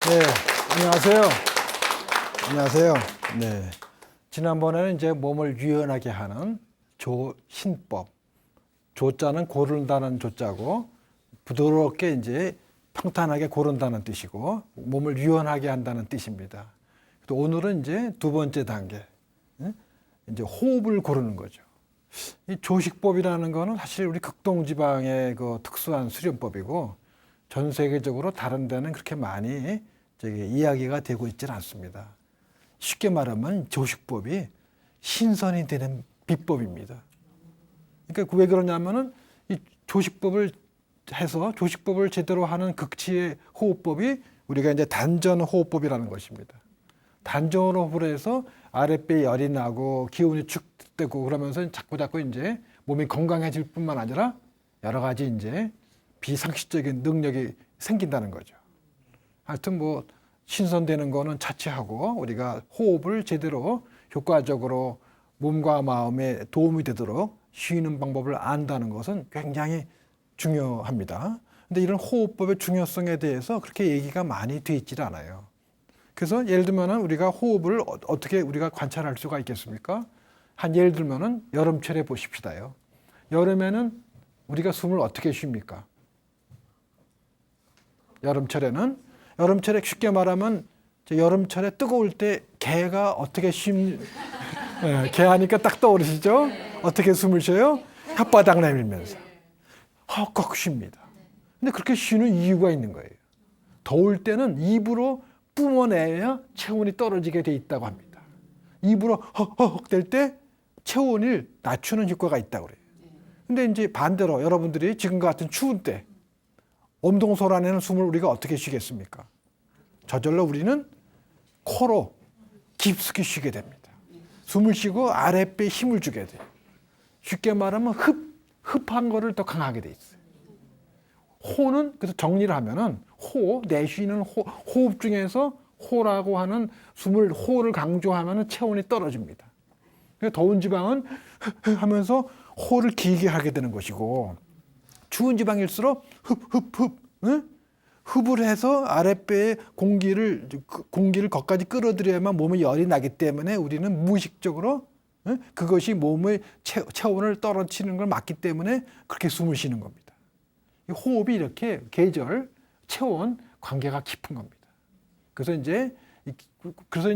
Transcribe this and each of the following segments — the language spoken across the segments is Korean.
네, 안녕하세요. 안녕하세요. 네. 지난번에는 이제 몸을 유연하게 하는 조신법. 조자는 고른다는 조자고, 부드럽게 이제 평탄하게 고른다는 뜻이고, 몸을 유연하게 한다는 뜻입니다. 또 오늘은 이제 두 번째 단계, 이제 호흡을 고르는 거죠. 이 조식법이라는 거는 사실 우리 극동지방의 그 특수한 수련법이고, 전 세계적으로 다른 데는 그렇게 많이 이야기가 되고 있지는 않습니다. 쉽게 말하면 조식법이 신선이 되는 비법입니다. 그러니까 왜 그러냐면은 이 조식법을 해서 조식법을 제대로 하는 극치의 호흡법이 우리가 이제 단전 호흡법이라는 것입니다. 단전 호흡을 해서 아랫배에 열이 나고 기운이 축되고 그러면서 자꾸 이제 몸이 건강해질 뿐만 아니라 여러 가지 이제 비상식적인 능력이 생긴다는 거죠. 하여튼 뭐 신선되는 거는 차치하고 우리가 호흡을 제대로 효과적으로 몸과 마음에 도움이 되도록 쉬는 방법을 안다는 것은 굉장히 중요합니다. 근데 이런 호흡법의 중요성에 대해서 그렇게 얘기가 많이 돼 있질 않아요. 그래서 예를 들면은 우리가 호흡을 어떻게 우리가 관찰할 수가 있겠습니까? 한 예를 들면은 여름철에 보십시다요. 여름에는 우리가 숨을 어떻게 쉽니까? 여름철에 쉽게 말하면 여름철에 뜨거울 때 개가 어떻게 개하니까 딱 떠오르시죠? 어떻게 숨을 쉬어요? 혓바닥 내밀면서 헉헉 쉽니다. 근데 그렇게 쉬는 이유가 있는 거예요. 더울 때는 입으로 뿜어내야 체온이 떨어지게 돼 있다고 합니다. 입으로 헉헉 될 때 체온을 낮추는 효과가 있다고 그래요. 근데 이제 반대로 여러분들이 지금과 같은 추운 때 엄동설안에는 숨을 우리가 어떻게 쉬겠습니까? 저절로 우리는 코로 깊숙이 쉬게 됩니다. 숨을 쉬고 아랫배에 힘을 주게 돼요. 쉽게 말하면 흡한 거를 더 강하게 돼 있어요. 호는 그래서 정리를 하면은 내쉬는 호흡 중에서 호라고 하는 호를 강조하면은 체온이 떨어집니다. 그래서 더운 지방은 하면서 호를 길게 하게 되는 것이고, 추운 지방일수록 흡을 해서 아랫배에 공기를 거기까지 끌어들여야만 몸에 열이 나기 때문에 우리는 무의식적으로 그것이 몸의 체온을 떨어뜨리는 걸 막기 때문에 그렇게 숨을 쉬는 겁니다. 이 호흡이 이렇게 계절, 체온 관계가 깊은 겁니다. 그래서 이제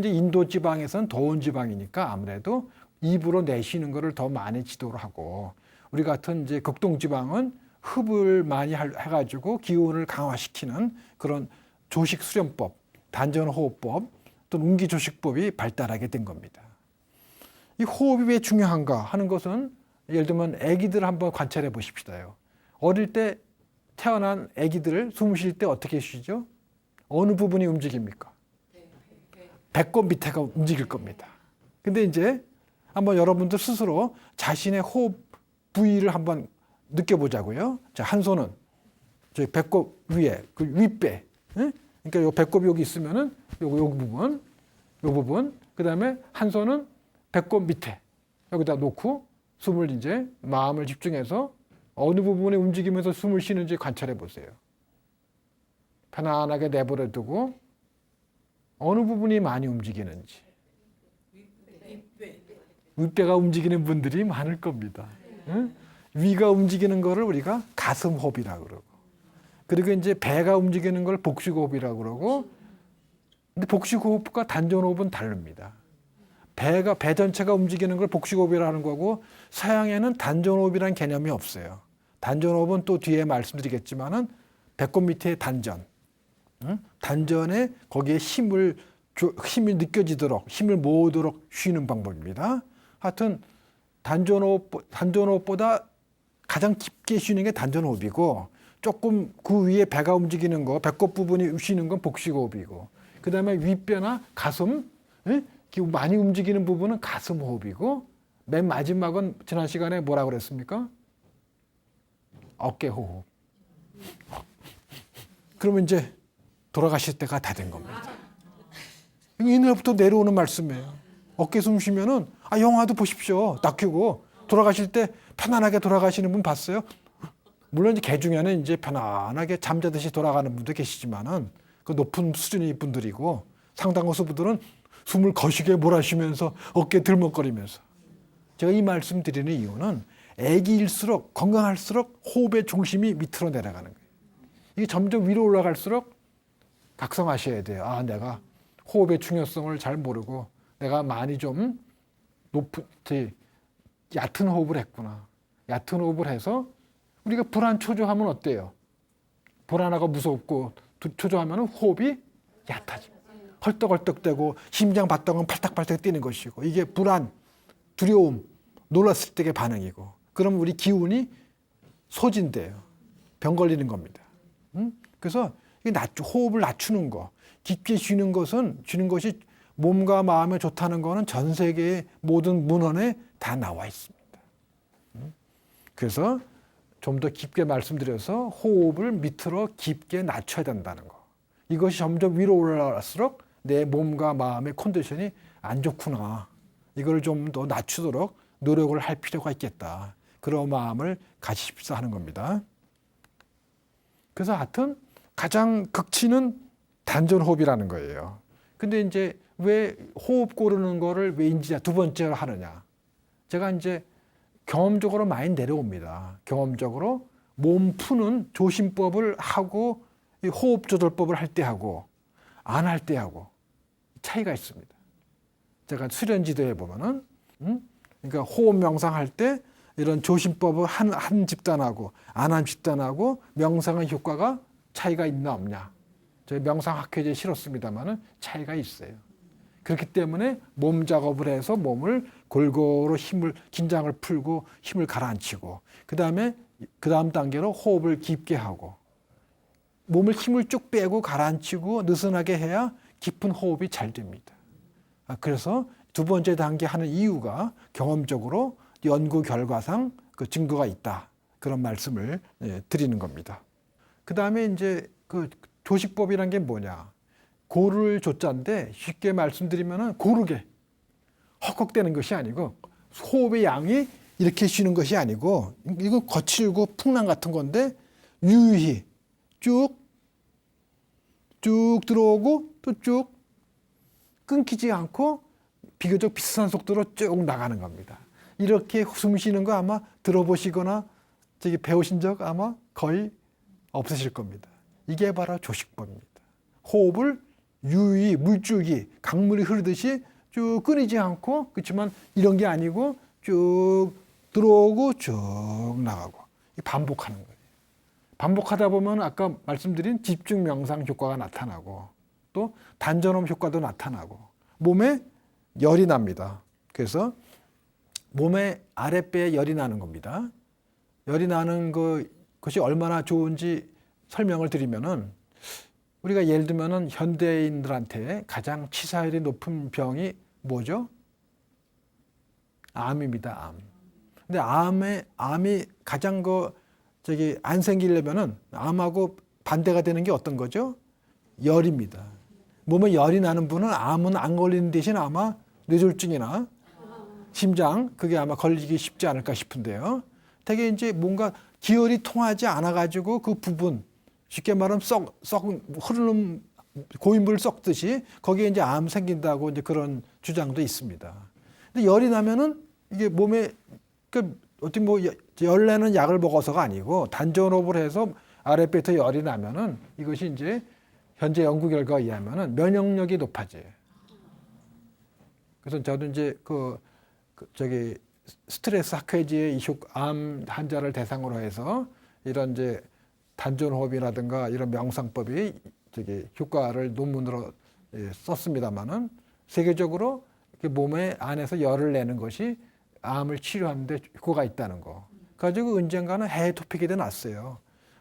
인도 지방에서는 더운 지방이니까 아무래도 입으로 내쉬는 거를 더 많이 지도를 하고, 우리 같은 이제 극동 지방은 흡을 많이 해가지고 기운을 강화시키는 그런 조식 수련법, 단전 호흡법, 또는 운기조식법이 발달하게 된 겁니다. 이 호흡이 왜 중요한가 하는 것은 예를 들면 아기들 한번 관찰해 보십시다요. 어릴 때 태어난 아기들을 숨 쉴 때 어떻게 쉬죠? 어느 부분이 움직입니까? 배꼽 밑에가 움직일 겁니다. 근데 이제 한번 여러분들 스스로 자신의 호흡 부위를 한번 느껴보자고요. 자, 한 손은 저희 배꼽 위에, 그 윗배. 그러니까 요 배꼽이 여기 있으면은 요 부분. 그 다음에 한 손은 배꼽 밑에. 여기다 놓고 숨을 이제 마음을 집중해서 어느 부분에 움직이면서 숨을 쉬는지 관찰해 보세요. 편안하게 내버려 두고 어느 부분이 많이 움직이는지. 윗배가 움직이는 분들이 많을 겁니다. 위가 움직이는 거를 우리가 가슴 호흡이라고 그러고, 그리고 이제 배가 움직이는 걸 복식 호흡이라고 그러고, 근데 복식 호흡과 단전 호흡은 다릅니다. 배 전체가 움직이는 걸 복식 호흡이라고 하는 거고, 서양에는 단전 호흡이라는 개념이 없어요. 단전 호흡은 또 뒤에 말씀드리겠지만은 배꼽 밑에 단전에 거기에 힘이 느껴지도록, 힘을 모으도록 쉬는 방법입니다. 하여튼 단전 호흡보다 가장 깊게 쉬는 게 단전 호흡이고, 조금 그 위에 배가 움직이는 거, 배꼽 부분이 쉬는 건 복식 호흡이고, 그 다음에 윗배나 가슴, 많이 움직이는 부분은 가슴 호흡이고, 맨 마지막은 지난 시간에 뭐라고 그랬습니까? 어깨 호흡. 그러면 이제 돌아가실 때가 다 된 겁니다. 이날부터 내려오는 말씀이에요. 어깨 숨 쉬면은 영화도 보십시오. 딱 켜고 돌아가실 때 편안하게 돌아가시는 분 봤어요? 물론 이제 개 중에는 이제 편안하게 잠자듯이 돌아가는 분도 계시지만은 그 높은 수준의 분들이고 상당수 분들은 숨을 거시게 몰아쉬면서 어깨 들먹거리면서 제가 이 말씀 드리는 이유는 아기일수록 건강할수록 호흡의 중심이 밑으로 내려가는 거예요. 이게 점점 위로 올라갈수록 각성하셔야 돼요. 아, 내가 호흡의 중요성을 잘 모르고 내가 많이 좀 얕은 호흡을 했구나. 얕은 호흡을 해서 우리가 불안 초조하면 어때요? 불안하고 무섭고 초조하면 호흡이 얕아져. 헐떡헐떡대고 심장 박동은 팔딱팔딱 뛰는 것이고 이게 불안, 두려움, 놀랐을 때의 반응이고 그럼 우리 기운이 소진돼요. 병 걸리는 겁니다. 그래서 호흡을 낮추는 거, 깊게 쉬는 것이 몸과 마음에 좋다는 거는 전 세계의 모든 문헌에 다 나와 있습니다. 그래서 좀 더 깊게 말씀드려서 호흡을 밑으로 깊게 낮춰야 된다는 거. 이것이 점점 위로 올라갈수록 내 몸과 마음의 컨디션이 안 좋구나. 이걸 좀 더 낮추도록 노력을 할 필요가 있겠다. 그런 마음을 가지십사 하는 겁니다. 그래서 하여튼 가장 극치는 단전호흡이라는 거예요. 근데 이제 왜 호흡 고르는 거를 왜 이제 두 번째로 하느냐. 제가 이제 경험적으로 많이 내려옵니다. 경험적으로 몸 푸는 조심법을 하고 이 호흡 조절법을 할 때 하고 안 할 때 하고 차이가 있습니다. 제가 수련 지도에 보면은 그러니까 호흡 명상할 때 이런 조심법을 한 집단하고 안 한 집단하고 명상의 효과가 차이가 있나 없냐. 저희 명상학회제 실었습니다만은 차이가 있어요. 그렇기 때문에 몸 작업을 해서 몸을 골고루 긴장을 풀고 힘을 가라앉히고 그 다음 단계로 호흡을 깊게 하고 몸을 힘을 쭉 빼고 가라앉히고 느슨하게 해야 깊은 호흡이 잘 됩니다. 그래서 두 번째 단계 하는 이유가 경험적으로 연구 결과상 그 증거가 있다. 그런 말씀을 드리는 겁니다. 그 다음에 이제 그 조식법이란 게 뭐냐. 고를 조자인데 쉽게 말씀드리면은 고르게 헉헉대는 것이 아니고 호흡의 양이 이렇게 쉬는 것이 아니고 이거 거칠고 풍랑 같은 건데 유유히 쭉 들어오고 또 쭉 끊기지 않고 비교적 비슷한 속도로 쭉 나가는 겁니다. 이렇게 숨 쉬는 거 아마 들어보시거나 배우신 적 아마 거의 없으실 겁니다. 이게 바로 조식법입니다. 호흡을 유유히 물줄기 강물이 흐르듯이 쭉 끊이지 않고 그렇지만 이런 게 아니고 쭉 들어오고 쭉 나가고 반복하는 거예요. 반복하다 보면 아까 말씀드린 집중 명상 효과가 나타나고 또 단전호흡 효과도 나타나고 몸에 열이 납니다. 그래서 몸의 아랫배에 열이 나는 겁니다. 열이 나는 것이 얼마나 좋은지 설명을 드리면은 우리가 예를 들면은 현대인들한테 가장 치사율이 높은 병이 뭐죠? 암입니다. 암. 근데 암이 가장 안 생기려면은 암하고 반대가 되는 게 어떤 거죠? 열입니다. 몸에 열이 나는 분은 암은 안 걸리는 대신 아마 뇌졸중이나 심장 그게 아마 걸리기 쉽지 않을까 싶은데요. 되게 이제 뭔가 기혈이 통하지 않아 가지고 그 부분 쉽게 말하면 썩 흐르는 고인물을 썩듯이 거기에 이제 암 생긴다고 이제 그런 주장도 있습니다. 근데 열이 나면은 이게 몸에 어떻게 열 내는 약을 먹어서가 아니고 단전호흡을 해서 아랫배에서 열이 나면은 이것이 이제 현재 연구 결과에 의하면은 면역력이 높아져요. 그래서 저도 이제 스트레스 학회지의 암 환자를 대상으로 해서 이런 이제 단전호흡이라든가 이런 명상법이 효과를 논문으로 썼습니다만은 세계적으로 몸의 안에서 열을 내는 것이 암을 치료하는데 효과가 있다는 거. 가지고 언젠가는 해외 토픽에도 났어요.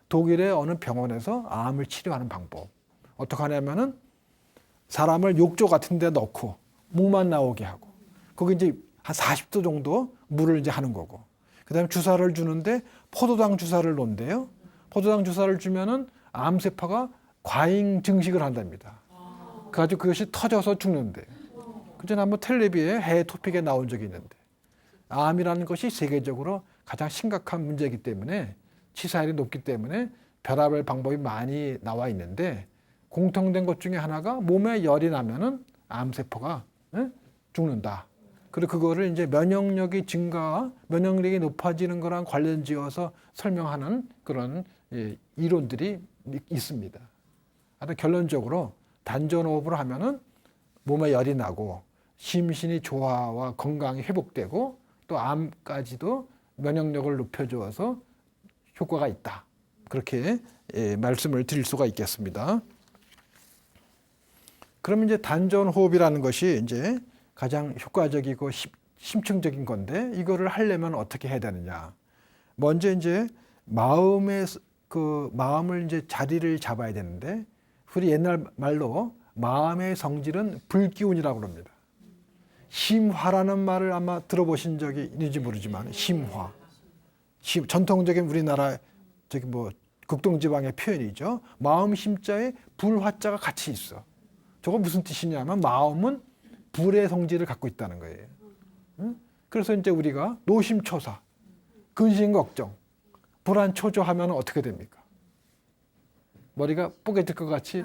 독일의 어느 병원에서 암을 치료하는 방법. 어떻게 하냐면은 사람을 욕조 같은 데 넣고 목만 나오게 하고 거기 이제 한 40도 정도 물을 이제 하는 거고 그다음에 주사를 주는데 포도당 주사를 놓는데요. 포도당 주사를 주면은 암세포가 과잉 증식을 한답니다. 그래가지고 그것이 터져서 죽는데. 그전에 한번 텔레비에 해외 토픽에 나온 적이 있는데 암이라는 것이 세계적으로 가장 심각한 문제이기 때문에 치사율이 높기 때문에 별의별 방법이 많이 나와 있는데 공통된 것 중에 하나가 몸에 열이 나면은 암세포가 죽는다. 그리고 그거를 이제 면역력이 증가와 면역력이 높아지는 거랑 관련지어서 설명하는 그런 이론들이 있습니다. 하여튼 결론적으로 단전호흡을 하면은 몸에 열이 나고 심신이 조화와 건강이 회복되고 또 암까지도 면역력을 높여주어서 효과가 있다. 그렇게 말씀을 드릴 수가 있겠습니다. 그러면 이제 단전호흡이라는 것이 이제 가장 효과적이고 심층적인 건데 이거를 하려면 어떻게 해야 되느냐? 먼저 이제 마음을 이제 자리를 잡아야 되는데 우리 옛날 말로 마음의 성질은 불기운이라고 합니다. 심화라는 말을 아마 들어보신 적이 있는지 모르지만 심화. 전통적인 우리나라 극동지방의 표현이죠. 마음 심자에 불화자가 같이 있어. 저거 무슨 뜻이냐면 마음은 불의 성질을 갖고 있다는 거예요. 그래서 이제 우리가 노심초사, 근심걱정, 불안초조하면 어떻게 됩니까? 머리가 뽀개질 것 같이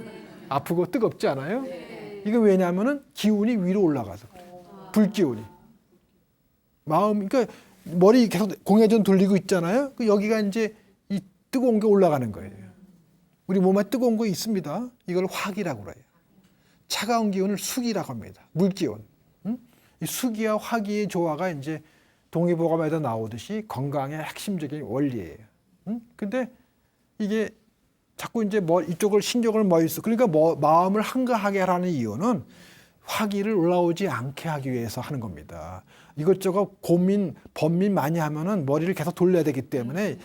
아프고 뜨겁지 않아요? 이거 왜냐하면은 기운이 위로 올라가서 그래요. 불기운이. 그러니까 머리 계속 공회전 돌리고 있잖아요. 여기가 이제 이 뜨거운 게 올라가는 거예요. 우리 몸에 뜨거운 거 있습니다. 이걸 화기라고 그래요. 차가운 기운을 수기라고 합니다. 물기운. 이 수기와 화기의 조화가 이제 동의보감에도 나오듯이 건강의 핵심적인 원리예요. 근데 이게 자꾸 이제 이쪽을 신경을 있어. 그러니까 마음을 한가하게 하라는 이유는 화기를 올라오지 않게 하기 위해서 하는 겁니다. 이것저것 고민, 번민 많이 하면은 머리를 계속 돌려야 되기 때문에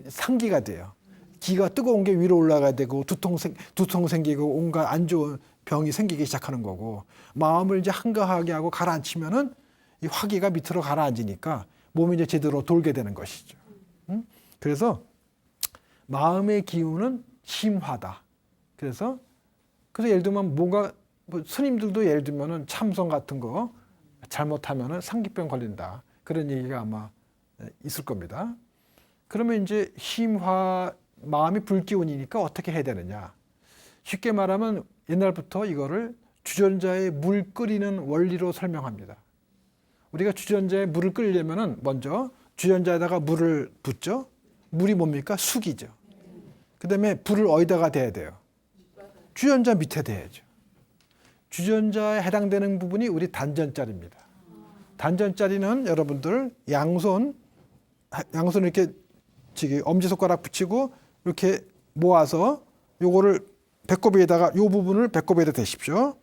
상기가 돼요. 기가 뜨거운 게 위로 올라가야 되고 두통 생기고 온갖 안 좋은 병이 생기기 시작하는 거고 마음을 이제 한가하게 하고 가라앉히면은 이 화기가 밑으로 가라앉으니까 몸이 이제 제대로 돌게 되는 것이죠. 그래서 마음의 기운은 심화다. 그래서 예를 들면 스님들도 예를 들면은 참선 같은 거 잘못하면은 상기병 걸린다. 그런 얘기가 아마 있을 겁니다. 그러면 이제 마음이 불기운이니까 어떻게 해야 되느냐. 쉽게 말하면 옛날부터 이거를 주전자에 물 끓이는 원리로 설명합니다. 우리가 주전자에 물을 끓이려면은 먼저 주전자에다가 물을 붓죠. 물이 뭡니까? 수기죠. 그 다음에 불을 어디다가 대야 돼요? 주전자 밑에 대야죠. 주전자에 해당되는 부분이 우리 단전자리입니다. 단전자리는 여러분들 양손 이렇게 엄지손가락 붙이고 이렇게 모아서 요거를 배꼽에다가 요 부분을 배꼽에다 대십시오.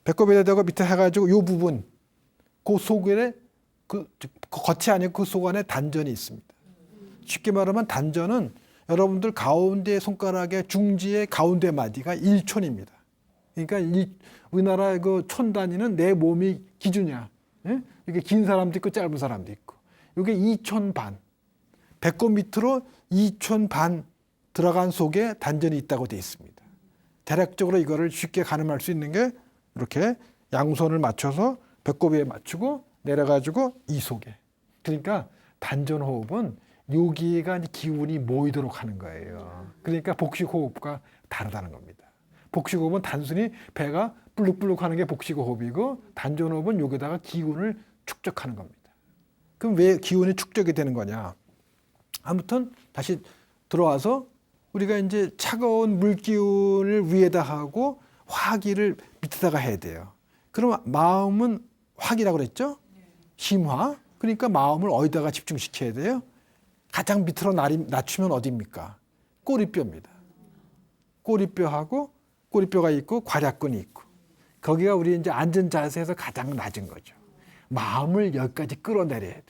배꼽에다 대고 밑에 해가지고 요 부분 그 속에 겉이 아니고 그 속 안에 단전이 있습니다. 쉽게 말하면 단전은 여러분들 가운데 손가락의 중지의 가운데 마디가 1촌입니다. 그러니까 우리나라 그 촌 단위는 내 몸이 기준이야. 예? 이게 긴 사람도 있고 짧은 사람도 있고. 이게 2촌 반. 배꼽 밑으로 2촌 반 들어간 속에 단전이 있다고 되어 있습니다. 대략적으로 이거를 쉽게 가늠할 수 있는 게 이렇게 양손을 맞춰서 배꼽에 맞추고 내려가지고 이 속에. 그러니까 단전호흡은 여기가 기운이 모이도록 하는 거예요. 그러니까 복식호흡과 다르다는 겁니다. 복식호흡은 단순히 배가 불룩불룩 하는 게 복식호흡이고 단전호흡은 여기다가 기운을 축적하는 겁니다. 그럼 왜 기운이 축적이 되는 거냐? 아무튼 다시 들어와서 우리가 이제 차가운 물기운을 위에다 하고 화기를 밑에다가 해야 돼요. 그럼 마음은 화기라고 그랬죠? 심화. 그러니까 마음을 어디다가 집중시켜야 돼요? 가장 밑으로 낮추면 어디입니까? 꼬리뼈입니다. 꼬리뼈가 있고 괄약근이 있고 거기가 우리 이제 앉은 자세에서 가장 낮은 거죠. 마음을 여기까지 끌어내려야 돼.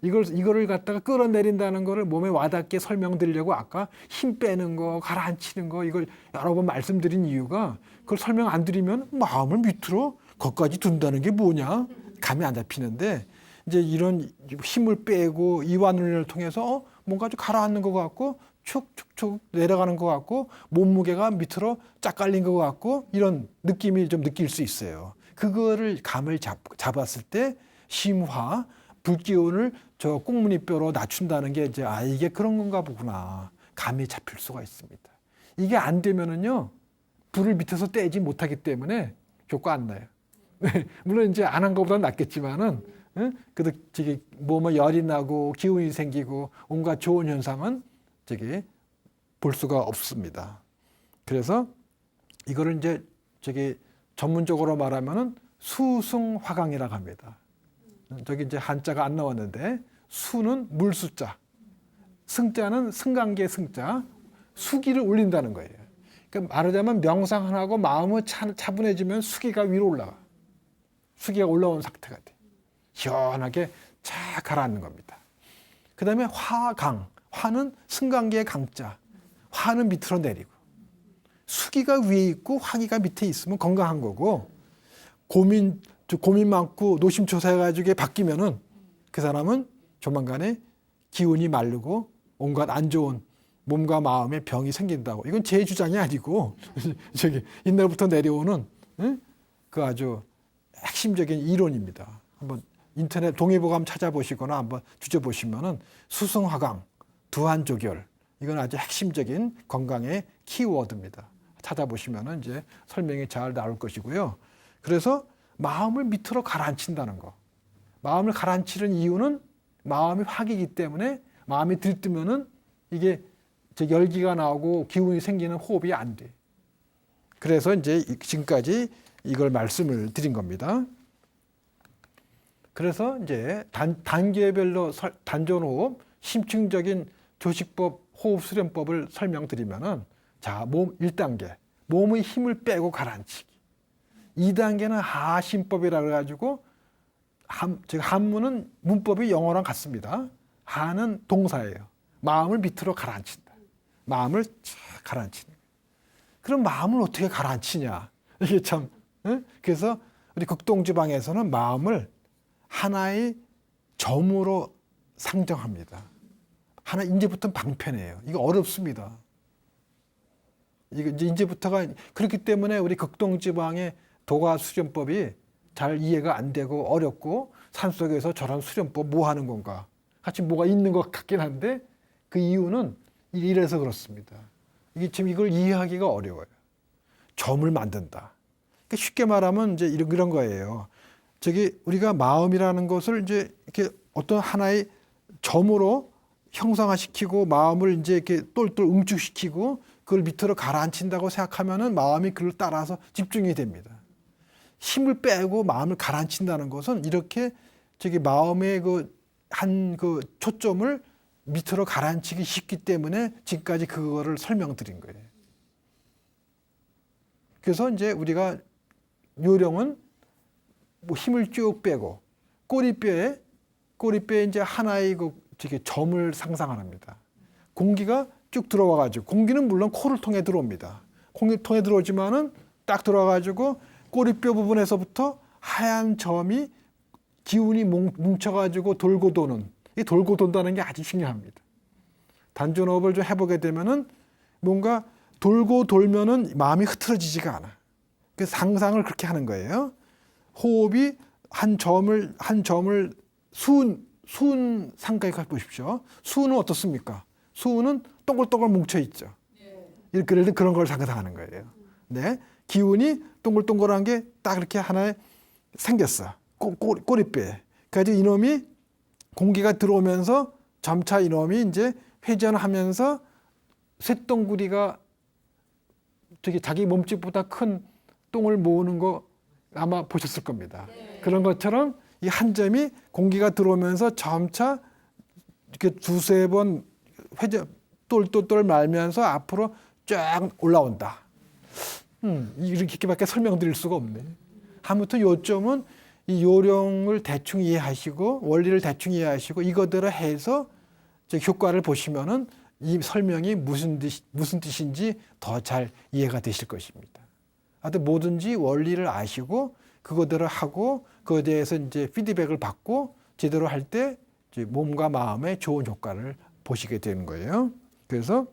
이거를 갖다가 끌어내린다는 거를 몸에 와닿게 설명드리려고 아까 힘 빼는 거, 가라앉히는 거 이걸 여러 번 말씀드린 이유가 그걸 설명 안 드리면 마음을 밑으로 거기까지 둔다는 게 뭐냐? 감이 안 잡히는데 이제 이런 힘을 빼고 이완훈련을 통해서 뭔가 좀 가라앉는 것 같고 축축축 내려가는 것 같고 몸무게가 밑으로 쫙 깔린 것 같고 이런 느낌이 좀 느낄 수 있어요. 그거를 감을 잡았을 때 심화, 불기운을 저 꽁무니뼈로 낮춘다는 게 이게 그런 건가 보구나. 감이 잡힐 수가 있습니다. 이게 안 되면은요, 불을 밑에서 떼지 못하기 때문에 효과 안 나요. 물론 이제 안 한 것보다는 낫겠지만은, 그래도 저기 몸에 열이 나고 기운이 생기고 온갖 좋은 현상은 저기 볼 수가 없습니다. 그래서 이거를 이제 저기 전문적으로 말하면은 수승화강이라고 합니다. 저기 이제 한자가 안 나왔는데 수는 물수자, 승자는 승강기의 승자, 수기를 올린다는 거예요. 그러니까 말하자면 명상 하나하고 마음을 차분해지면 수기가 위로 올라가. 수기가 올라온 상태가 돼. 시원하게 쫙 가라앉는 겁니다. 그 다음에 화강, 화는 승강기의 강자, 화는 밑으로 내리고, 수기가 위에 있고 화기가 밑에 있으면 건강한 거고, 고민 많고 노심초사해가지고 바뀌면은 그 사람은 조만간에 기운이 마르고 온갖 안 좋은 몸과 마음의 병이 생긴다고. 이건 제 주장이 아니고 저기 옛날부터 내려오는 그 아주 핵심적인 이론입니다. 한번 인터넷 동의보감 찾아보시거나 한번 뒤져보시면은 수승화강, 두한조결, 이건 아주 핵심적인 건강의 키워드입니다. 찾아보시면은 이제 설명이 잘 나올 것이고요. 그래서 마음을 밑으로 가라앉힌다는 거. 마음을 가라앉히는 이유는 마음이 화기이기 때문에 마음이 들뜨면은 이게 열기가 나오고 기운이 생기는 호흡이 안 돼. 그래서 이제 지금까지 이걸 말씀을 드린 겁니다. 그래서 이제 단계별로 단전호흡, 심층적인 조식법, 호흡수련법을 설명드리면은 자, 몸 1단계, 몸의 힘을 빼고 가라앉히기. 2단계는 하심법이라고 해가지고 한문은 문법이 영어랑 같습니다. 하는 동사예요. 마음을 밑으로 가라앉힌다. 마음을 쫙 가라앉히는. 그럼 마음을 어떻게 가라앉히냐? 이게 참. 그래서 우리 극동지방에서는 마음을 하나의 점으로 상정합니다. 하나 이제부터는 방편이에요. 이거 어렵습니다. 이거 이제부터가 그렇기 때문에 우리 극동지방의 도가 수련법이 잘 이해가 안 되고 어렵고 산속에서 저런 수련법 뭐 하는 건가? 같이 뭐가 있는 것 같긴 한데 그 이유는 이래서 그렇습니다. 이게 지금 이걸 이해하기가 어려워요. 점을 만든다. 그러니까 쉽게 말하면 이제 이런 거예요. 저기 우리가 마음이라는 것을 이제 이렇게 어떤 하나의 점으로 형상화시키고 마음을 이제 이렇게 똘똘 응축시키고 그걸 밑으로 가라앉힌다고 생각하면은 마음이 그걸 따라서 집중이 됩니다. 힘을 빼고 마음을 가라앉힌다는 것은 이렇게 저기 마음의 그 초점을 밑으로 가라앉히기 쉽기 때문에 지금까지 그거를 설명드린 거예요. 그래서 이제 우리가 요령은 뭐 힘을 쭉 빼고 꼬리뼈에 이제 하나의 저기 점을 상상합니다. 공기가 쭉 들어와가지고 공기는 물론 코를 통해 들어옵니다. 공기 통해 들어오지만은 딱 들어와가지고 꼬리뼈 부분에서부터 하얀 점이 기운이 뭉쳐가지고 돌고 도는, 이 돌고 돈다는 게 아주 중요합니다. 단전호흡을 좀 해보게 되면은 뭔가 돌고 돌면은 마음이 흐트러지지가 않아. 그래서 상상을 그렇게 하는 거예요. 호흡이 한 점을 수은 상가에 보십시오. 수은은 어떻습니까? 수은은 동글동글 뭉쳐 있죠. 이렇게 그런 걸 상상하는 거예요. 네, 기운이 동글동글한 게 딱 이렇게 하나에 생겼어. 꼬리뼈에. 그래서 이놈이 공기가 들어오면서 점차 이놈이 이제 회전하면서 쇳덩구리가 저기 자기 몸집보다 큰 똥을 모으는 거 아마 보셨을 겁니다. 그런 것처럼 이 한 점이 공기가 들어오면서 점차 이렇게 두세 번 회전 똘똘똘 말면서 앞으로 쫙 올라온다. 이렇게밖에 설명드릴 수가 없네. 아무튼 요점은 이 요령을 대충 이해하시고 원리를 대충 이해하시고 이거대로 해서 효과를 보시면은 이 설명이 무슨 뜻인지 더 잘 이해가 되실 것입니다. 하여튼 뭐든지 원리를 아시고 그거대로 하고 그거에 대해서 이제 피드백을 받고 제대로 할 때 몸과 마음에 좋은 효과를 보시게 되는 거예요. 그래서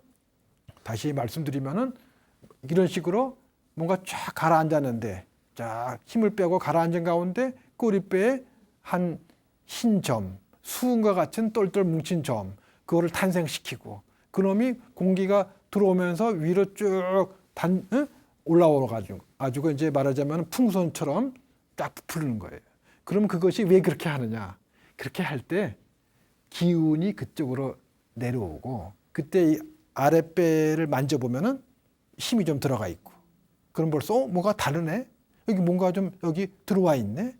다시 말씀드리면은 이런 식으로 뭔가 쫙 가라앉았는데 쫙 힘을 빼고 가라앉은 가운데 꼬리뼈에 한 흰 점, 수은과 같은 똘똘 뭉친 점, 그거를 탄생시키고 그놈이 공기가 들어오면서 위로 쭉 올라오가지고 이제 말하자면 풍선처럼 딱 부르는 거예요. 그럼 그것이 왜 그렇게 하느냐? 그렇게 할 때 기운이 그쪽으로 내려오고 그때 이 아랫배를 만져보면은 힘이 좀 들어가 있고 그럼 벌써 뭐가 다르네? 여기 뭔가 좀 여기 들어와 있네?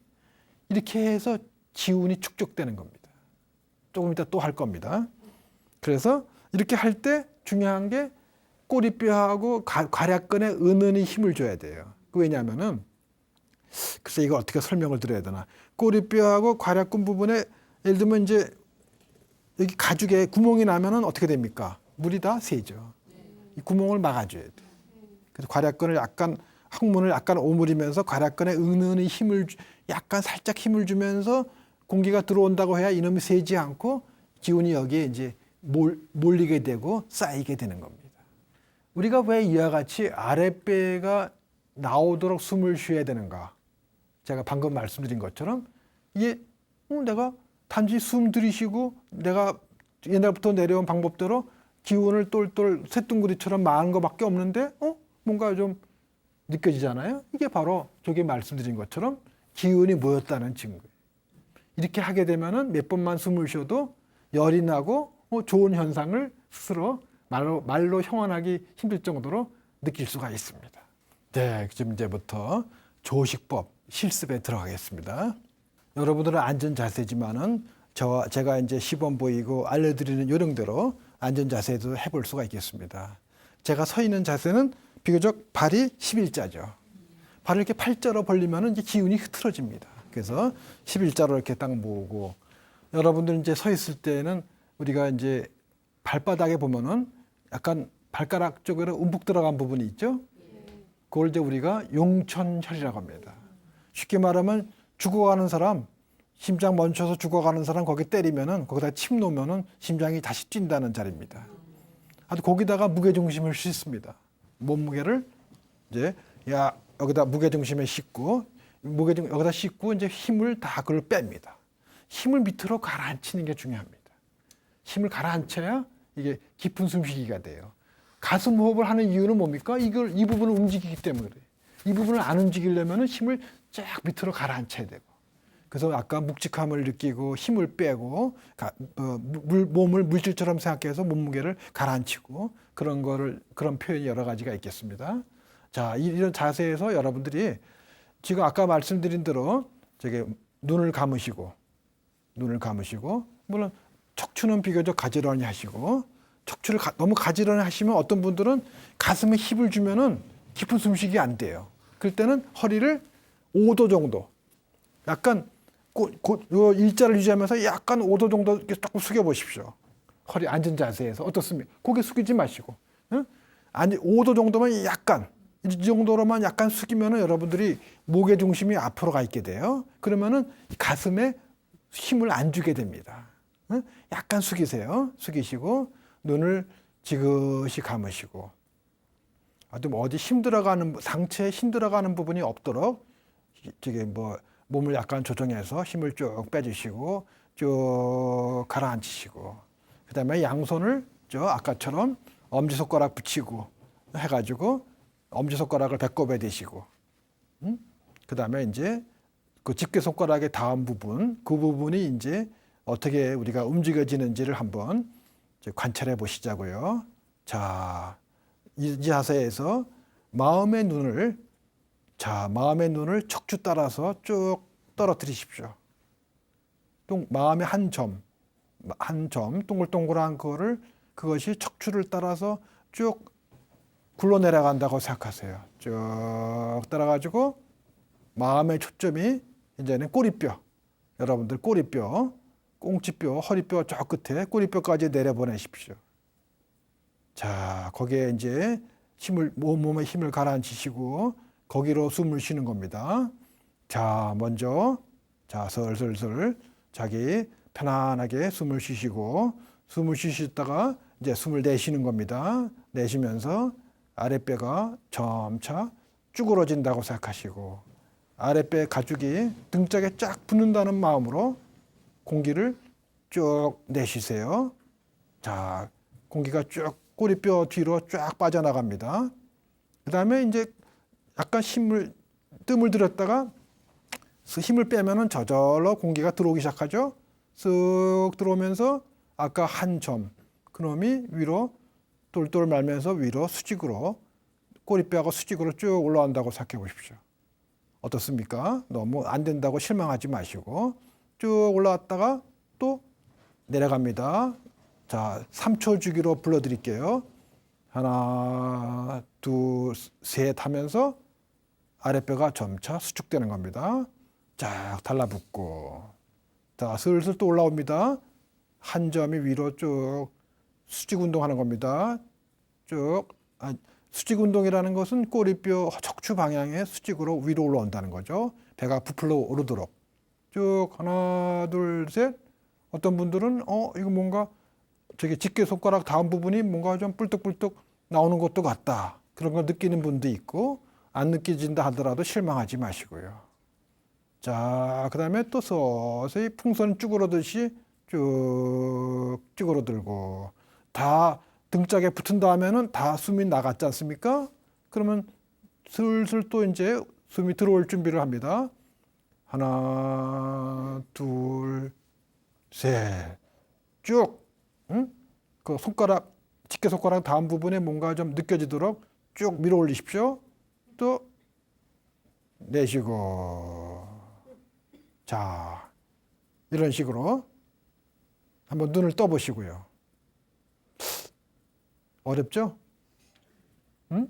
이렇게 해서 기운이 축적되는 겁니다. 조금 이따 또 할 겁니다. 그래서 이렇게 할 때 중요한 게 꼬리뼈하고 괄약근에 은은히 힘을 줘야 돼요. 왜냐하면은 글쎄 이거 어떻게 설명을 드려야 되나? 꼬리뼈하고 괄약근 부분에 예를 들면 이제 여기 가죽에 구멍이 나면은 어떻게 됩니까? 물이 다 새죠. 이 구멍을 막아줘야 돼. 그래서 괄약근을 약간 항문을 약간 오므리면서 괄약근에 은은히 약간 살짝 힘을 주면서 공기가 들어온다고 해야 이놈이 새지 않고 기운이 여기에 이제 몰리게 되고 쌓이게 되는 겁니다. 우리가 왜 이와 같이 아랫배가 나오도록 숨을 쉬어야 되는가? 제가 방금 말씀드린 것처럼 이게 내가 단지 숨 들이쉬고 내가 옛날부터 내려온 방법대로 기운을 똘똘 쇳덩구리처럼 마는 것밖에 없는데 뭔가 좀 느껴지잖아요. 이게 바로 저기 말씀드린 것처럼 기운이 모였다는 증거예요. 이렇게 하게 되면은 몇 번만 숨을 쉬어도 열이 나고 좋은 현상을 스스로 말로 형언하기 힘들 정도로 느낄 수가 있습니다. 네, 지금 이제부터 조식법 실습에 들어가겠습니다. 여러분들은 앉은 자세지만은 제가 이제 시범 보이고 알려드리는 요령대로 앉은 자세도 해볼 수가 있겠습니다. 제가 서 있는 자세는 비교적 발이 11자죠. 발을 이렇게 팔자로 벌리면은 이제 기운이 흐트러집니다. 그래서 11자로 이렇게 딱 모으고 여러분들 이제 서 있을 때는 우리가 이제 발바닥에 보면은 약간 발가락 쪽으로 움푹 들어간 부분이 있죠. 그걸 이제 우리가 용천혈이라고 합니다. 쉽게 말하면 죽어가는 사람, 심장 멈춰서 죽어가는 사람 거기 때리면은 거기다 침 놓으면은 심장이 다시 뛴다는 자리입니다. 아주 거기다가 무게 중심을 싣습니다. 몸무게를 이제 여기다 무게 중심에 싣고 여기다 싣고 이제 힘을 다 그걸 뺍니다. 힘을 밑으로 가라앉히는 게 중요합니다. 힘을 가라앉혀야 이게 깊은 숨쉬기가 돼요. 가슴 호흡을 하는 이유는 뭡니까? 이 부분을 움직이기 때문에 그래요. 이 부분을 안 움직이려면 힘을 쫙 밑으로 가라앉혀야 되고. 그래서 아까 묵직함을 느끼고 힘을 빼고 몸을 물질처럼 생각해서 몸무게를 가라앉히고 그런 표현이 여러 가지가 있겠습니다. 자, 이런 자세에서 여러분들이 지금 아까 말씀드린 대로 눈을 감으시고 물론 척추는 비교적 가지런히 하시고 척추를 너무 가지런히 하시면 어떤 분들은 가슴에 힘을 주면은 깊은 숨쉬기 안 돼요. 그럴 때는 허리를 5도 정도 약간 요 일자를 유지하면서 약간 5도 정도 이렇게 조금 숙여 보십시오. 허리 앉은 자세에서 어떻습니까? 고개 숙이지 마시고 5도 정도만 약간 이 정도로만 약간 숙이면은 여러분들이 목의 중심이 앞으로 가 있게 돼요. 그러면은 가슴에 힘을 안 주게 됩니다. 약간 숙이세요. 숙이시고 눈을 지그시 감으시고 어디 상체에 힘 들어가는 부분이 없도록 몸을 약간 조정해서 힘을 쭉 빼주시고 쭉 가라앉히시고 그다음에 양손을 아까처럼 엄지손가락 붙이고 해가지고 엄지손가락을 배꼽에 대시고 그다음에 이제 그 집게손가락의 다음 부분 그 부분이 이제 어떻게 우리가 움직여지는지를 한번 관찰해 보시자고요. 자, 이 자세에서 마음의 눈을 척추 따라서 쭉 떨어뜨리십시오. 마음의 한 점, 동글동글한 그것이 척추를 따라서 쭉 굴러 내려간다고 생각하세요. 쭉 따라가지고 마음의 초점이 이제는 꼬리뼈, 여러분들 꼬리뼈, 꽁치뼈, 허리뼈 저 끝에 꼬리뼈까지 내려보내십시오. 자, 거기에 이제 몸에 힘을 가라앉히시고 거기로 숨을 쉬는 겁니다. 자, 먼저 슬슬 자기 편안하게 숨을 쉬시고 숨을 쉬시다가 이제 숨을 내쉬는 겁니다. 내쉬면서 아랫배가 점차 쭈그러진다고 생각하시고 아랫배 가죽이 등짝에 쫙 붙는다는 마음으로 공기를 쭉 내쉬세요. 자, 공기가 쭉 꼬리뼈 뒤로 쫙 빠져나갑니다. 그 다음에 이제 아까 뜸을 들였다가 힘을 빼면은 저절로 공기가 들어오기 시작하죠. 쓱 들어오면서 아까 한 점, 그놈이 위로 똘똘 말면서 위로 수직으로 꼬리뼈가 수직으로 쭉 올라간다고 생각해 보십시오. 어떻습니까? 너무 안 된다고 실망하지 마시고 쭉 올라왔다가 또 내려갑니다. 자, 3초 주기로 불러드릴게요. 하나, 둘, 셋 하면서 아랫배가 점차 수축되는 겁니다. 쫙 달라붙고, 자, 슬슬 또 올라옵니다. 한 점이 위로 쭉 수직 운동하는 겁니다. 쭉. 수직 운동이라는 것은 꼬리뼈 척추 방향에 수직으로 위로 올라온다는 거죠. 배가 부풀러 오르도록. 쭉 하나, 둘, 셋. 어떤 분들은 이거 뭔가 저기 집게 손가락 다음 부분이 뭔가 좀 뿔떡뿔떡 나오는 것도 같다. 그런 걸 느끼는 분도 있고 안 느껴진다 하더라도 실망하지 마시고요. 자, 그다음에 또 서서히 풍선 쭈그러듯이 쭉 쭈그러들고 다 등짝에 붙은 다음에는 다 숨이 나갔지 않습니까? 그러면 슬슬 또 이제 숨이 들어올 준비를 합니다. 하나, 둘, 셋, 쭉. 응? 그 손가락, 집게 손가락 다음 부분에 뭔가 좀 느껴지도록 쭉 밀어 올리십시오. 또 내쉬고. 자, 이런 식으로 한번 눈을 떠보시고요. 어렵죠? 응?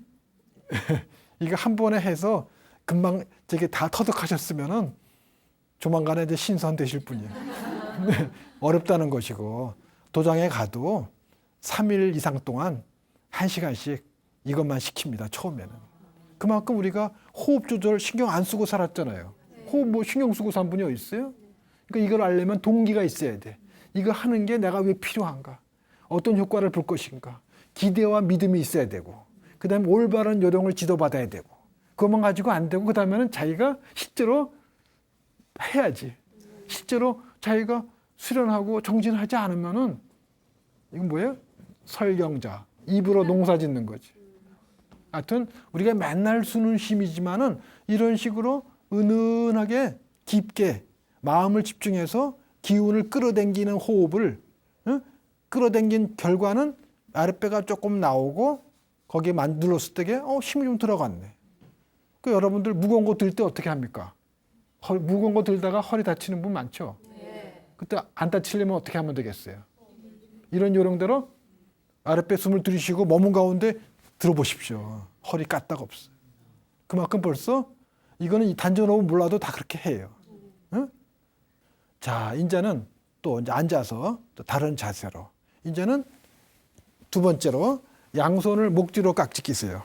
이거 한 번에 해서 금방 저게 다 터득하셨으면은 조만간에 이제 신선 되실 분이에요. 어렵다는 것이고 도장에 가도 3일 이상 동안 1시간씩 이것만 시킵니다. 처음에는. 그만큼 우리가 호흡 조절 신경 안 쓰고 살았잖아요. 호흡 뭐 신경 쓰고 산 분이 어디 있어요? 그러니까 이걸 알려면 동기가 있어야 돼. 이거 하는 게 내가 왜 필요한가? 어떤 효과를 볼 것인가? 기대와 믿음이 있어야 되고 그 다음에 올바른 요령을 지도받아야 되고 그것만 가지고 안 되고 그 다음에는 자기가 실제로 해야지. 실제로 자기가 수련하고 정진하지 않으면은 이건 뭐예요? 설경자. 입으로 농사 짓는 거지. 하여튼 우리가 맨날 쓰는 힘이지만은 이런 식으로 은은하게 깊게 마음을 집중해서 기운을 끌어당기는 호흡을 끌어당긴 결과는 아랫배가 조금 나오고 거기에 눌렀을 때게 힘이 좀 들어갔네. 그 여러분들 무거운 거 들 때 어떻게 합니까? 무거운 거 들다가 허리 다치는 분 많죠? 네. 그때 안 다치려면 어떻게 하면 되겠어요? 이런 요령대로 아랫배 숨을 들이쉬고 머문 가운데 들어보십시오. 허리 까딱 없어요. 그만큼 벌써 이거는 단전호흡 몰라도 다 그렇게 해요. 응? 자, 이제는 또 이제 앉아서 또 다른 자세로. 이제는 두 번째로 양손을 목 뒤로 깍지 끼세요.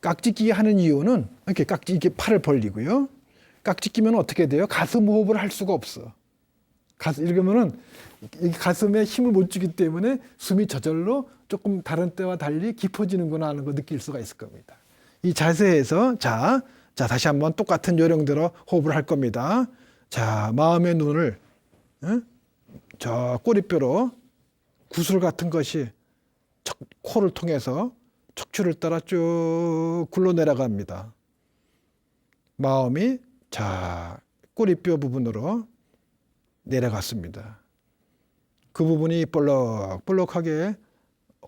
깍지 끼게 하는 이유는 이렇게 팔을 벌리고요. 깍지 끼면 어떻게 돼요? 가슴 호흡을 할 수가 없어. 이러면은 가슴에 힘을 못 주기 때문에 숨이 저절로 조금 다른 때와 달리 깊어지는구나 하는 거 느낄 수가 있을 겁니다. 이 자세에서 자 다시 한번 똑같은 요령대로 호흡을 할 겁니다. 자, 마음의 눈을 저 꼬리뼈로 구슬 같은 것이 코를 통해서 척추를 따라 쭉 굴러 내려갑니다. 마음이 자 꼬리뼈 부분으로 내려갔습니다. 그 부분이 볼록볼록하게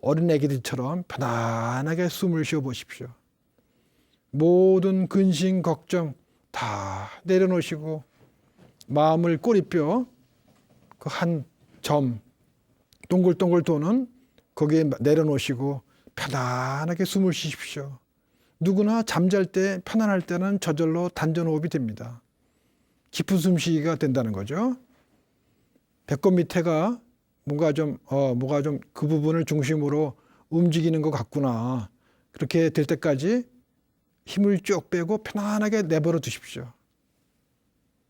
어린애기들처럼 편안하게 숨을 쉬어 보십시오. 모든 근심, 걱정 다 내려놓으시고 마음을 꼬리뼈 그 한 점 동글동글 도는 거기에 내려놓으시고 편안하게 숨을 쉬십시오. 누구나 잠잘 때 편안할 때는 저절로 단전호흡이 됩니다. 깊은 숨쉬기가 된다는 거죠. 배꼽 밑에가 뭔가 좀 그 부분을 중심으로 움직이는 것 같구나. 그렇게 될 때까지 힘을 쭉 빼고 편안하게 내버려 두십시오.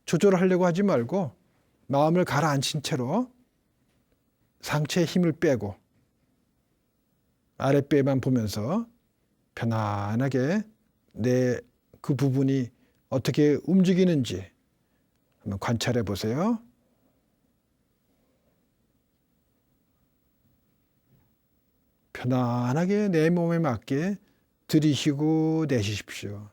조절하려고 하지 말고 마음을 가라앉힌 채로 상체에 힘을 빼고 아랫배만 보면서 편안하게 내 그 부분이 어떻게 움직이는지 한번 관찰해 보세요. 편안하게 내 몸에 맞게 들이쉬고 내쉬십시오.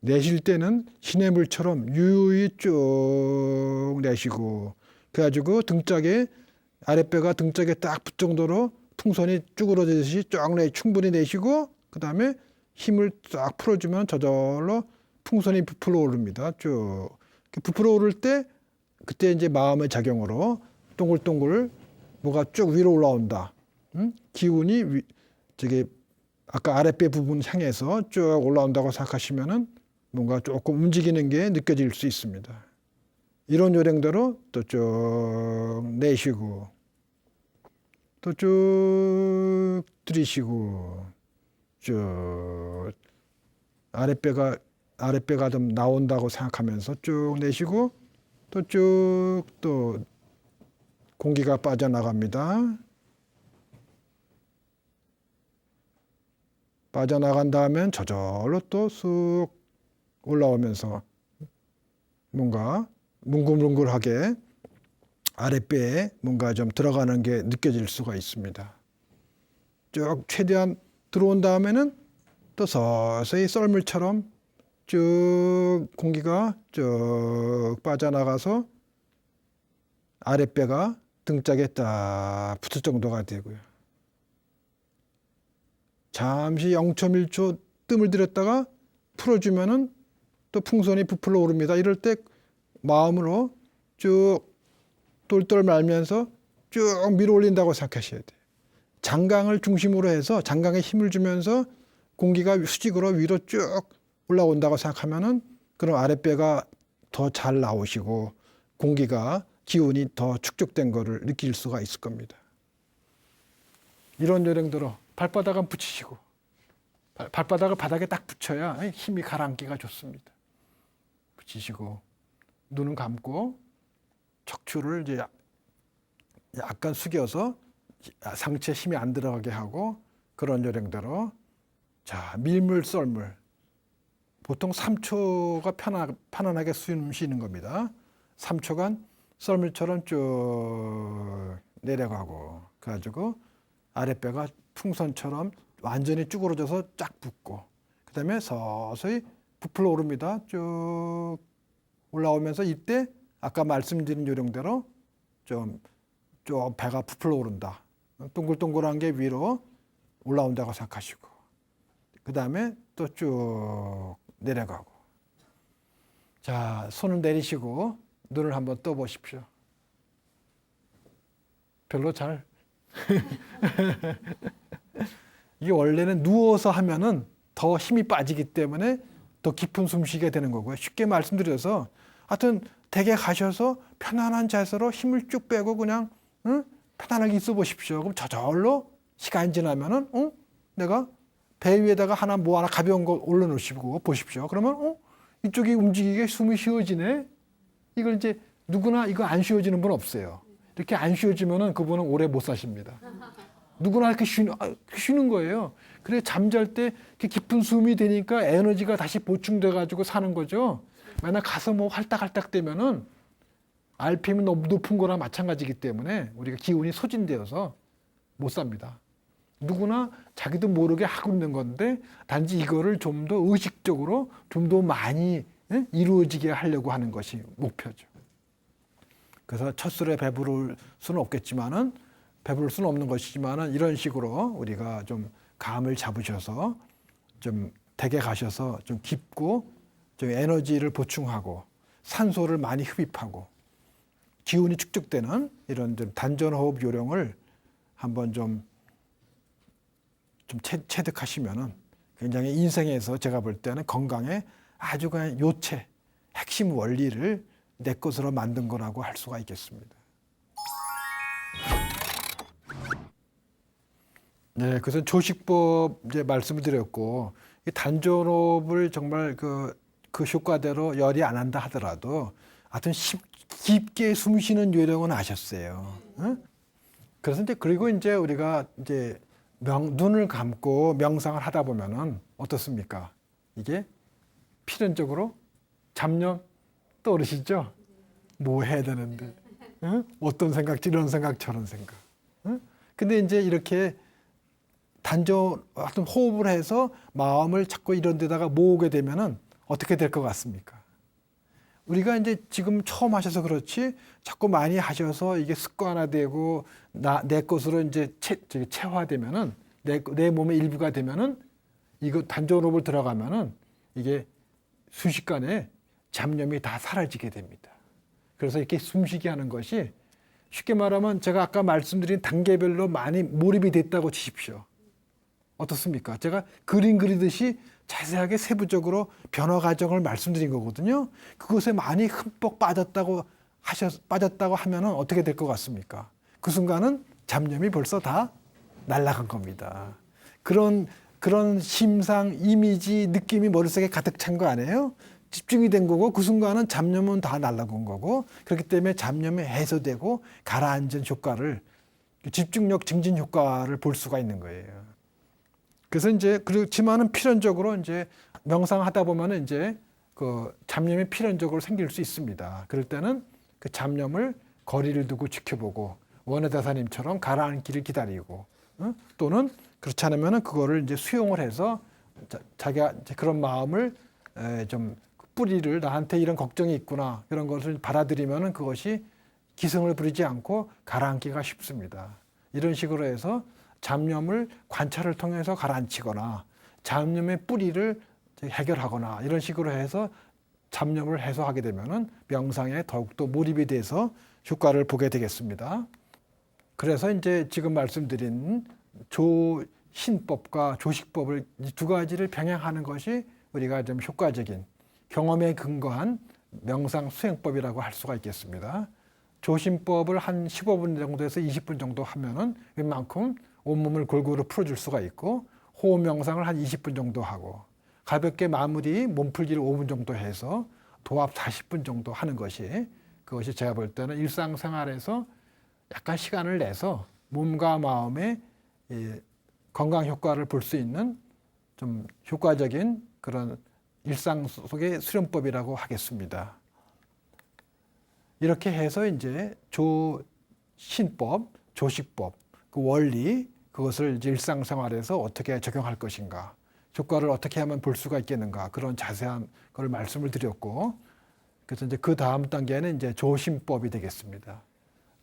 내쉴 때는 시냇물처럼 유유히 쭉 내쉬고, 그래가지고 등짝에, 아랫배가 등짝에 딱 붙을 정도로 풍선이 쭈그러지듯이 충분히 내쉬고, 그 다음에 힘을 쫙 풀어주면 저절로 풍선이 부풀어 오릅니다. 쭉. 부풀어 오를 때, 그때 이제 마음의 작용으로 동글동글 뭐가 쭉 위로 올라온다. 기운이 아까 아랫배 부분 향해서 쭉 올라온다고 생각하시면은 뭔가 조금 움직이는 게 느껴질 수 있습니다. 이런 요령대로 또 쭉 내쉬고, 또 쭉 들이쉬고, 쭉 아랫배가 좀 나온다고 생각하면서 쭉 내쉬고, 또 쭉 또 공기가 빠져나갑니다. 빠져나간 다음엔 저절로 또 쑥 올라오면서 뭔가 뭉글뭉글하게 아랫배에 뭔가 좀 들어가는 게 느껴질 수가 있습니다. 쭉 최대한 들어온 다음에는 또 서서히 썰물처럼 쭉 공기가 쭉 빠져나가서 아랫배가 등짝에 딱 붙을 정도가 되고요. 잠시 0.1초 뜸을 들였다가 풀어주면은 또 풍선이 부풀어 오릅니다. 이럴 때 마음으로 쭉 똘똘 말면서 쭉 밀어 올린다고 생각하셔야 돼요. 장강을 중심으로 해서 장강에 힘을 주면서 공기가 수직으로 위로 쭉 올라온다고 생각하면은 그럼 아랫배가 더 잘 나오시고 공기가 기운이 더 축적된 거를 느낄 수가 있을 겁니다. 이런 요령대로 발바닥은 붙이시고, 발바닥을 바닥에 딱 붙여야 힘이 가라앉기가 좋습니다. 붙이시고, 눈은 감고 척추를 이제 약간 숙여서 상체에 힘이 안 들어가게 하고, 그런 요령대로. 자, 밀물 썰물. 보통 3초가 편안하게 숨 쉬는 겁니다. 3초간 썰물처럼 쭉 내려가고, 그래가지고 아랫배가 풍선처럼 완전히 쭈그러져서 쫙 붙고, 그 다음에 서서히 부풀어 오릅니다. 쭉 올라오면서 이때 아까 말씀드린 요령대로 좀 배가 부풀어 오른다. 동글동글한 게 위로 올라온다고 생각하시고, 그 다음에 또 쭉 내려가고. 자, 손을 내리시고 눈을 한번 떠 보십시오. 별로 잘. 이게 원래는 누워서 하면은 더 힘이 빠지기 때문에 더 깊은 숨쉬게 되는 거고요. 쉽게 말씀드려서 하여튼 댁에 가셔서 편안한 자세로 힘을 쭉 빼고 그냥 편안하게 있어 보십시오. 그럼 저절로 시간이 지나면은 내가 배 위에다가 뭐 하나 가벼운 거 올려놓으시고 보십시오. 그러면 이쪽이 움직이게 숨이 쉬워지네. 이걸 이제 누구나 이거 안 쉬워지는 분 없어요. 이렇게 안 쉬워지면은 그분은 오래 못 사십니다. 누구나 이렇게 쉬는 거예요. 그래 잠잘 때 깊은 숨이 되니까 에너지가 다시 보충돼 가지고 사는 거죠. 만약 가서 뭐 할딱할딱 되면은 RPM이 너무 높은 거랑 마찬가지이기 때문에 우리가 기운이 소진되어서 못 삽니다. 누구나 자기도 모르게 하고 있는 건데 단지 이거를 좀 더 의식적으로 좀 더 많이 이루어지게 하려고 하는 것이 목표죠. 그래서 첫술에 배부를 수는 없겠지만은 배부를 수는 없는 것이지만은 이런 식으로 우리가 좀 감을 잡으셔서 좀 댁에 가셔서 좀 깊고 좀 에너지를 보충하고 산소를 많이 흡입하고 기운이 축적되는 이런 좀 단전호흡 요령을 한번 좀 체득하시면은 굉장히 인생에서 제가 볼 때는 건강에 아주 그냥 요체, 핵심 원리를 내 것으로 만든 거라고 할 수가 있겠습니다. 네, 그래서 조식법 이제 말씀을 드렸고, 이 단전호흡을 정말 그 효과대로 열이 안 한다 하더라도 하여튼 깊게 숨 쉬는 요령은 아셨어요. 응? 그래서 이제 그리고 이제 우리가 이제 눈을 감고 명상을 하다 보면은 어떻습니까? 이게 필연적으로 잡념 떠오르시죠? 뭐 해야 되는데, 응? 어떤 생각, 이런 생각, 저런 생각. 응? 근데 이제 이렇게 단전, 어떤 호흡을 해서 마음을 자꾸 이런 데다가 모으게 되면은 어떻게 될 것 같습니까? 우리가 이제 지금 처음 하셔서 그렇지 자꾸 많이 하셔서 이게 습관화되고 내 것으로 이제 체화되면은 내 몸의 일부가 되면은 이거 단전호흡을 들어가면은 이게 순식간에 잡념이 다 사라지게 됩니다. 그래서 이렇게 숨쉬게 하는 것이 쉽게 말하면 제가 아까 말씀드린 단계별로 많이 몰입이 됐다고 치십시오. 어떻습니까? 제가 그림 그리듯이 자세하게 세부적으로 변화 과정을 말씀드린 거거든요. 그것에 많이 흠뻑 빠졌다고 하면은 어떻게 될 것 같습니까? 그 순간은 잡념이 벌써 다 날아간 겁니다. 그런 심상, 이미지, 느낌이 머릿속에 가득 찬 거 아니에요? 집중이 된 거고 그 순간은 잡념은 다 날아간 거고 그렇기 때문에 잡념이 해소되고 가라앉은 효과를 집중력 증진 효과를 볼 수가 있는 거예요. 그래서 이제 그렇지만은 필연적으로 이제 명상하다 보면은 이제 그 잡념이 필연적으로 생길 수 있습니다. 그럴 때는 그 잡념을 거리를 두고 지켜보고 원효대사님처럼 가라앉기를 기다리고 또는 그렇지 않으면은 그거를 이제 수용을 해서 자기가 이제 그런 마음을 좀 뿌리를 나한테 이런 걱정이 있구나 이런 것을 받아들이면은 그것이 기승을 부리지 않고 가라앉기가 쉽습니다. 이런 식으로 해서 잡념을 관찰을 통해서 가라앉히거나 잡념의 뿌리를 해결하거나 이런 식으로 해서 잡념을 해소하게 되면은 명상에 더욱더 몰입이 돼서 효과를 보게 되겠습니다. 그래서 이제 지금 말씀드린 조신법과 조식법을 두 가지를 병행하는 것이 우리가 좀 효과적인 경험에 근거한 명상 수행법이라고 할 수가 있겠습니다. 조신법을 한 15분 정도에서 20분 정도 하면은 웬만큼 온몸을 골고루 풀어줄 수가 있고 호흡 명상을 한 20분 정도 하고 가볍게 마무리 몸풀기를 5분 정도 해서 도합 40분 정도 하는 것이 그것이 제가 볼 때는 일상생활에서 약간 시간을 내서 몸과 마음의 건강 효과를 볼 수 있는 좀 효과적인 그런 일상 속의 수련법이라고 하겠습니다. 이렇게 해서 이제 조신법, 조식법, 그 원리, 그것을 이제 일상생활에서 어떻게 적용할 것인가, 효과를 어떻게 하면 볼 수가 있겠는가, 그런 자세한 걸 말씀을 드렸고, 그래서 이제 그 다음 단계는 이제 조신법이 되겠습니다.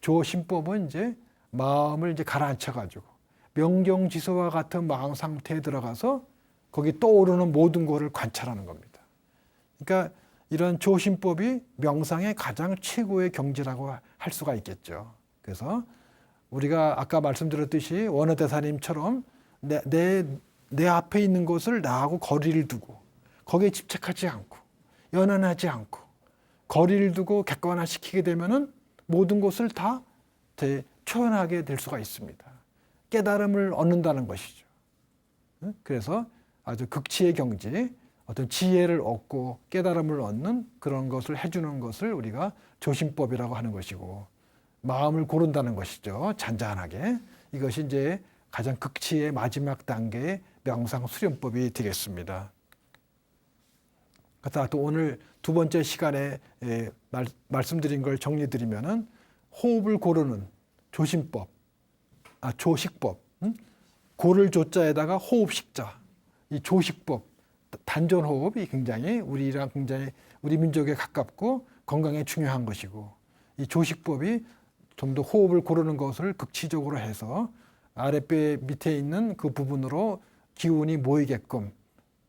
조신법은 이제 마음을 이제 가라앉혀가지고 명경지수와 같은 마음 상태에 들어가서 거기 떠오르는 모든 것을 관찰하는 겁니다. 그러니까 이런 조신법이 명상의 가장 최고의 경지라고 할 수가 있겠죠. 그래서 우리가 아까 말씀드렸듯이 원효대사님처럼 내 앞에 있는 것을 나하고 거리를 두고 거기에 집착하지 않고 연연하지 않고 거리를 두고 객관화시키게 되면은 모든 것을 다 초연하게 될 수가 있습니다. 깨달음을 얻는다는 것이죠. 그래서 아주 극치의 경지, 어떤 지혜를 얻고 깨달음을 얻는 그런 것을 해주는 것을 우리가 조신법이라고 하는 것이고 마음을 고른다는 것이죠. 잔잔하게. 이것이 이제 가장 극치의 마지막 단계의 명상 수련법이 되겠습니다. 그래서 또 오늘 두 번째 시간에 말씀드린 걸 정리드리면은 호흡을 고르는 조신법, 조식법, 고를 조자에다가 호흡 식자, 이 조식법, 단전 호흡이 굉장히 우리랑 굉장히 우리 민족에 가깝고 건강에 중요한 것이고 이 조식법이 좀 더 호흡을 고르는 것을 극치적으로 해서 아랫배 밑에 있는 그 부분으로 기운이 모이게끔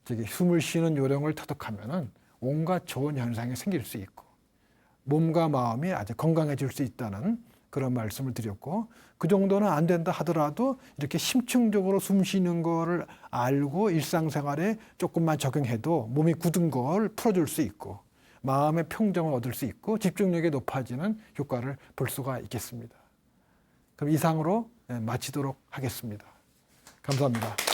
숨을 쉬는 요령을 터득하면은 온갖 좋은 현상이 생길 수 있고 몸과 마음이 아주 건강해질 수 있다는 그런 말씀을 드렸고 그 정도는 안 된다 하더라도 이렇게 심층적으로 숨 쉬는 거를 알고 일상생활에 조금만 적용해도 몸이 굳은 걸 풀어줄 수 있고 마음의 평정을 얻을 수 있고 집중력이 높아지는 효과를 볼 수가 있겠습니다. 그럼 이상으로 마치도록 하겠습니다. 감사합니다.